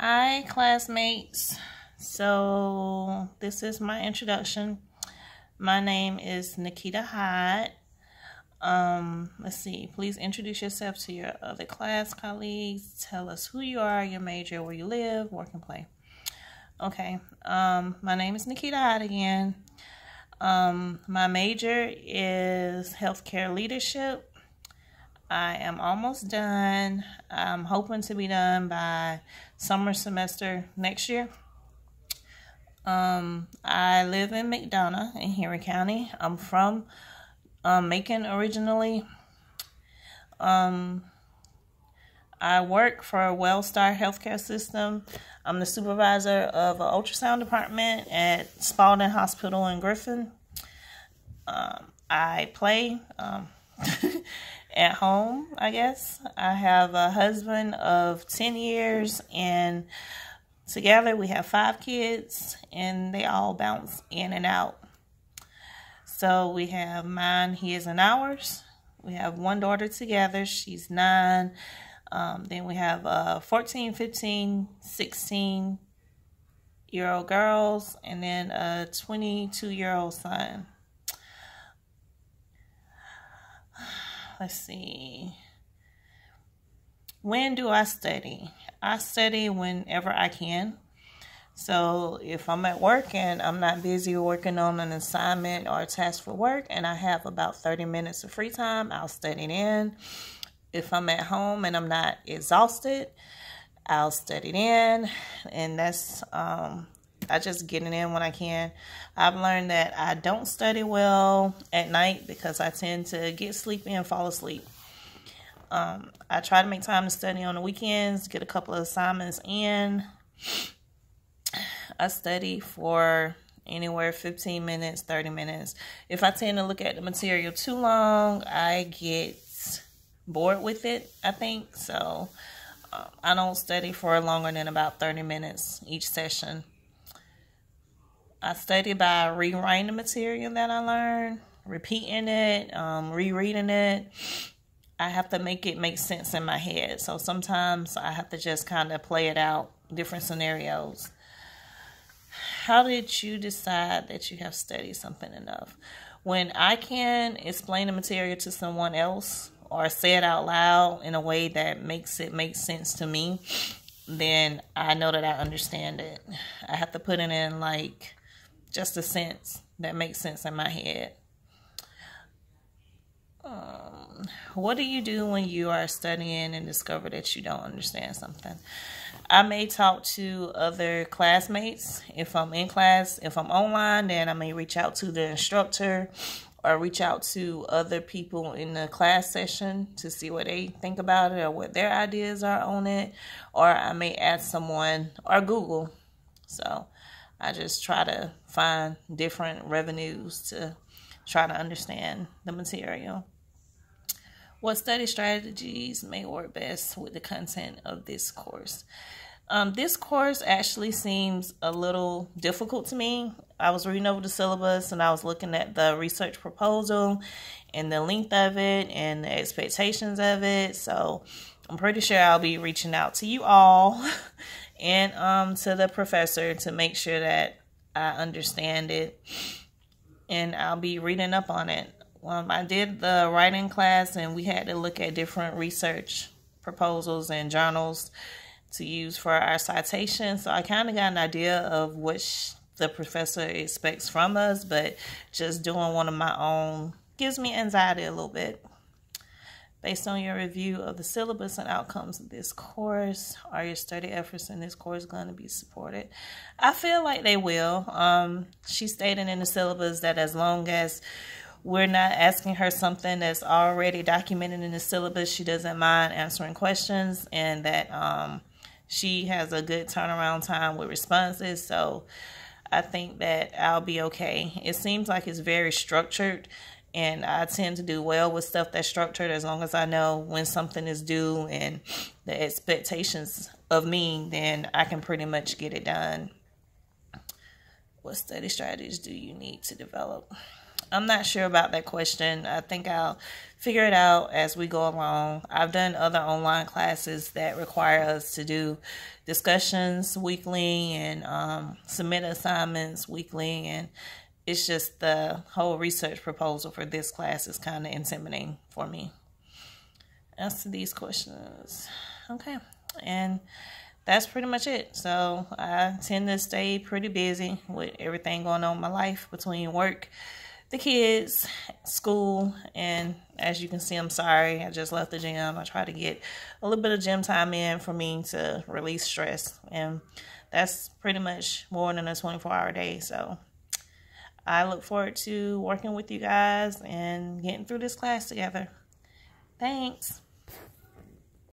Hi, classmates. So, this is my introduction. My name is Nikita Hyde. Let's see. Please introduce yourself to your other class colleagues. Tell us who you are, your major, where you live, work, and play. Okay. My name is Nikita Hyde again. My major is healthcare leadership. I am almost done. I'm hoping to be done by summer semester next year. I live in McDonough in Henry County. I'm from Macon originally. I work for a WellStar healthcare system. I'm the supervisor of an ultrasound department at Spalding Hospital in Griffin. I play at home, I guess. I have a husband of 10 years, and together we have 5 kids, and they all bounce in and out. So we have mine, his, and ours. We have one daughter together. She's 9. Then we have 14, 15, 16-year-old girls, and then a 22-year-old son. Let's see. When do I study? I study whenever I can. So if I'm at work and I'm not busy working on an assignment or a task for work and I have about 30 minutes of free time, I'll study in. If I'm at home and I'm not exhausted, I'll study in. And that's, I just get it in when I can. I've learned that I don't study well at night because I tend to get sleepy and fall asleep. I try to make time to study on the weekends, get a couple of assignments in. I study for anywhere 15 minutes, 30 minutes. If I tend to look at the material too long, I get bored with it, I think. So I don't study for longer than about 30 minutes each session. I study by rewriting the material that I learned, repeating it, rereading it. I have to make it make sense in my head. So sometimes I have to just kind of play it out, different scenarios. How did you decide that you have studied something enough? When I can explain the material to someone else or say it out loud in a way that makes it make sense to me, then I know that I understand it. I have to put it in like just a sense that makes sense in my head. What do you do when you are studying and discover that you don't understand something? I may talk to other classmates if I'm in class. If I'm online, then I may reach out to the instructor or reach out to other people in the class session to see what they think about it or what their ideas are on it. Or I may ask someone or Google. So I just try to find different revenues to try to understand the material. What study strategies may work best with the content of this course? This course actually seems a little difficult to me. I was reading over the syllabus and I was looking at the research proposal and the length of it and the expectations of it. So I'm pretty sure I'll be reaching out to you all and to the professor to make sure that I understand it, and I'll be reading up on it. I did the writing class and we had to look at different research proposals and journals to use for our citations. So I kind of got an idea of what the professor expects from us, but just doing one of my own gives me anxiety a little bit. Based on your review of the syllabus and outcomes of this course, are your study efforts in this course going to be supported? I feel like they will. She stated in the syllabus that as long as we're not asking her something that's already documented in the syllabus, she doesn't mind answering questions, and that she has a good turnaround time with responses. So I think that I'll be okay. It seems like it's very structured, and I tend to do well with stuff that's structured as long as I know when something is due and the expectations of me, then I can pretty much get it done. What study strategies do you need to develop? I'm not sure about that question. I think I'll figure it out as we go along. I've done other online classes that require us to do discussions weekly and submit assignments weekly, and it's just the whole research proposal for this class is kind of intimidating for me. Answer these questions. Okay, and that's pretty much it. So I tend to stay pretty busy with everything going on in my life between work, the kids, school, and as you can see, I'm sorry, I just left the gym. I try to get a little bit of gym time in for me to release stress, and that's pretty much more than a 24-hour day. So I look forward to working with you guys and getting through this class together. Thanks.